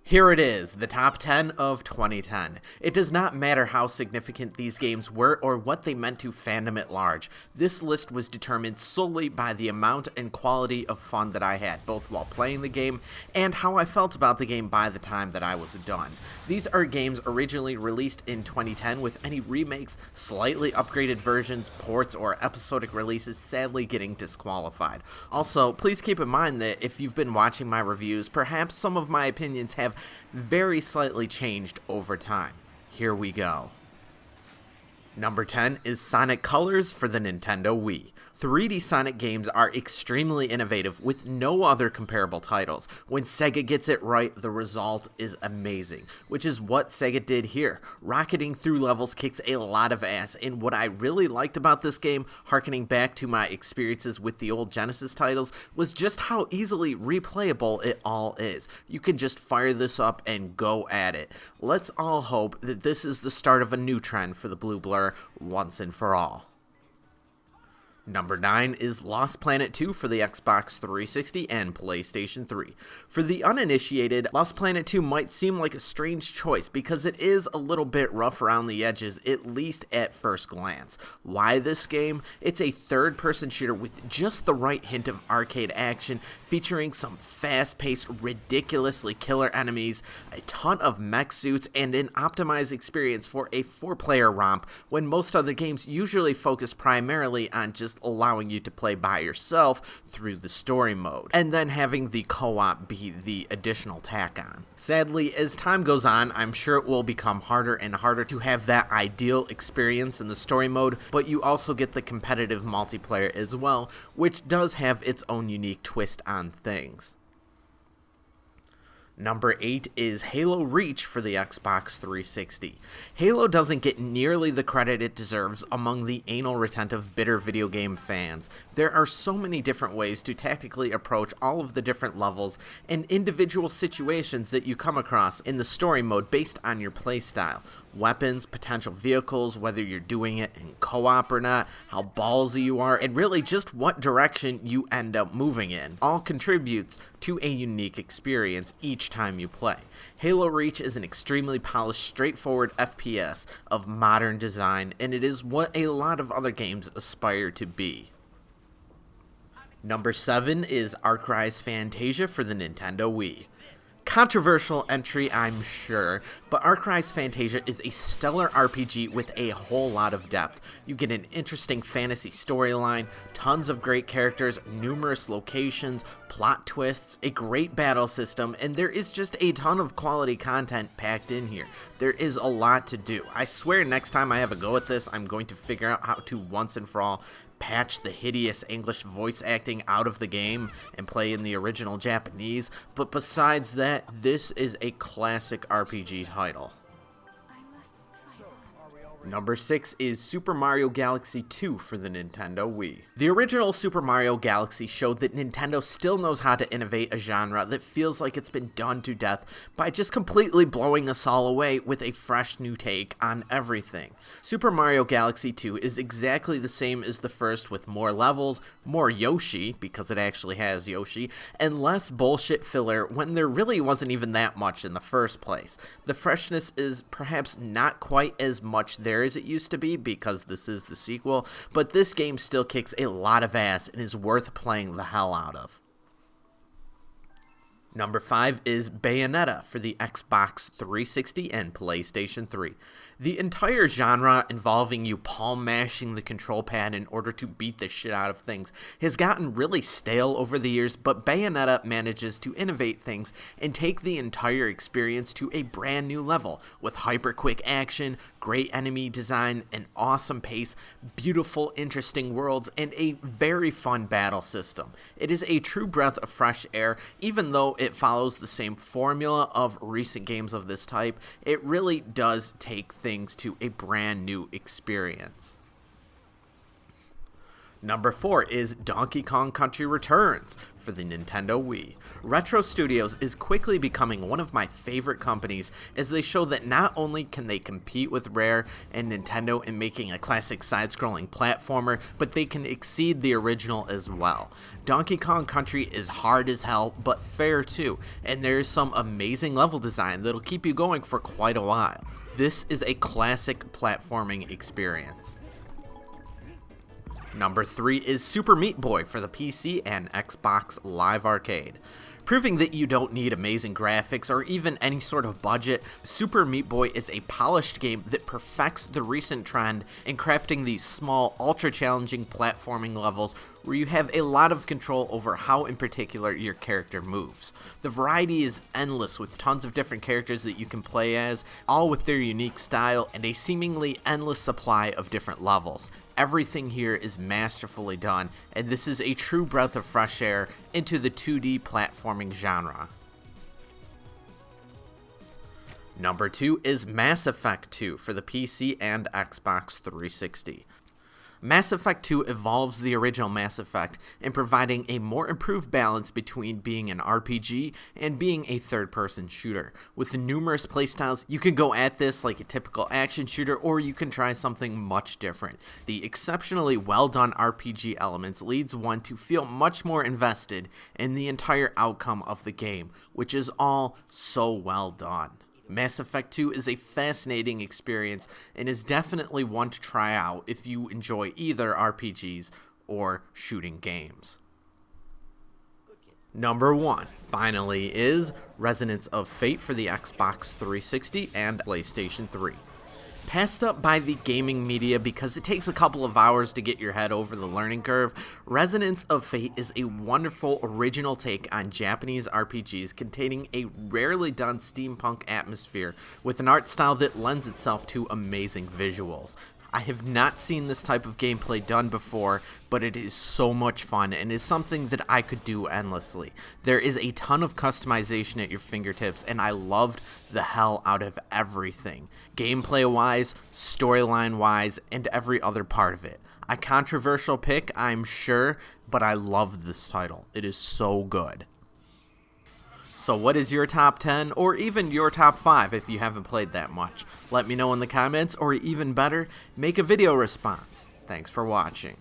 Here it is, the top 10 of 2010. It does not matter how significant these games were or what they meant to fandom at large. This list was determined solely by the amount and quality of fun that I had, both while playing the game and how I felt about the game by the time that I was done. These are games originally released in 2010 with any remakes, slightly upgraded versions, ports, or episodic releases sadly getting disqualified. Also, please keep in mind that if you've been watching my reviews, perhaps some of my opinions have very slightly changed over time. Here we go. Number 10 is Sonic Colors for the Nintendo Wii. 3D Sonic games are extremely innovative with no other comparable titles. When Sega gets it right, the result is amazing, which is what Sega did here. Rocketing through levels kicks a lot of ass, and what I really liked about this game, harkening back to my experiences with the old Genesis titles, was just how easily replayable it all is. You can just fire this up and go at it. Let's all hope that this is the start of a new trend for the Blue Blur once and for all. Number 9 is Lost Planet 2 for the Xbox 360 and PlayStation 3. For the uninitiated, Lost Planet 2 might seem like a strange choice because it is a little bit rough around the edges, at least at first glance. Why this game? It's a third-person shooter with just the right hint of arcade action, featuring some fast-paced, ridiculously killer enemies, a ton of mech suits, and an optimized experience for a 4-player romp when most other games usually focus primarily on just allowing you to play by yourself through the story mode, and then having the co-op be the additional tack on. Sadly, as time goes on, I'm sure it will become harder and harder to have that ideal experience in the story mode, but you also get the competitive multiplayer as well, which does have its own unique twist on things. Number 8 is Halo Reach for the Xbox 360. Halo doesn't get nearly the credit it deserves among the anal-retentive, bitter video game fans. There are so many different ways to tactically approach all of the different levels and individual situations that you come across in the story mode based on your playstyle. Weapons, potential vehicles, whether you're doing it in co-op or not, how ballsy you are, and really just what direction you end up moving in, all contributes to a unique experience each time you play. Halo Reach is an extremely polished, straightforward FPS of modern design, and it is what a lot of other games aspire to be. Number 7 is Arcry's Fantasia for the Nintendo Wii. Controversial entry, I'm sure, but Arcry's Fantasia is a stellar RPG with a whole lot of depth. You get an interesting fantasy storyline, tons of great characters, numerous locations, plot twists, a great battle system, and there is just a ton of quality content packed in here. There is a lot to do. I swear next time I have a go at this, I'm going to figure out how to once and for all patch the hideous English voice acting out of the game and play in the original Japanese, but besides that, this is a classic RPG title. Number 6 is Super Mario Galaxy 2 for the Nintendo Wii. The original Super Mario Galaxy showed that Nintendo still knows how to innovate a genre that feels like it's been done to death by just completely blowing us all away with a fresh new take on everything. Super Mario Galaxy 2 is exactly the same as the first, with more levels, more Yoshi, because it actually has Yoshi, and less bullshit filler when there really wasn't even that much in the first place. The freshness is perhaps not quite as much there as it used to be because this is the sequel, but this game still kicks a lot of ass and is worth playing the hell out of. Number 5 is Bayonetta for the Xbox 360 and PlayStation 3. The entire genre involving you palm mashing the control pad in order to beat the shit out of things has gotten really stale over the years, but Bayonetta manages to innovate things and take the entire experience to a brand new level with hyper quick action, great enemy design, an awesome pace, beautiful, interesting worlds, and a very fun battle system. It is a true breath of fresh air. Even though it follows the same formula of recent games of this type, it really does take things to a brand new experience. Number 4 is Donkey Kong Country Returns for the Nintendo Wii. Retro Studios is quickly becoming one of my favorite companies as they show that not only can they compete with Rare and Nintendo in making a classic side-scrolling platformer, but they can exceed the original as well. Donkey Kong Country is hard as hell, but fair too, and there's some amazing level design that'll keep you going for quite a while. This is a classic platforming experience. Number 3 is Super Meat Boy for the PC and Xbox Live Arcade. Proving that you don't need amazing graphics or even any sort of budget, Super Meat Boy is a polished game that perfects the recent trend in crafting these small, ultra-challenging platforming levels where you have a lot of control over how in particular your character moves. The variety is endless with tons of different characters that you can play as, all with their unique style and a seemingly endless supply of different levels. Everything here is masterfully done, and this is a true breath of fresh air into the 2D platforming genre. Number 2 is Mass Effect 2 for the PC and Xbox 360. Mass Effect 2 evolves the original Mass Effect in providing a more improved balance between being an RPG and being a third-person shooter. With numerous playstyles, you can go at this like a typical action shooter, or you can try something much different. The exceptionally well-done RPG elements leads one to feel much more invested in the entire outcome of the game, which is all so well done. Mass Effect 2 is a fascinating experience and is definitely one to try out if you enjoy either RPGs or shooting games. Number 1, finally, is Resonance of Fate for the Xbox 360 and PlayStation 3. Passed up by the gaming media because it takes a couple of hours to get your head over the learning curve, Resonance of Fate is a wonderful original take on Japanese RPGs containing a rarely done steampunk atmosphere with an art style that lends itself to amazing visuals. I have not seen this type of gameplay done before, but it is so much fun and is something that I could do endlessly. There is a ton of customization at your fingertips, and I loved the hell out of everything. Gameplay-wise, storyline-wise, and every other part of it. A controversial pick, I'm sure, but I love this title. It is so good. So what is your top 10 or even your top 5 if you haven't played that much? Let me know in the comments, or even better, make a video response. Thanks for watching.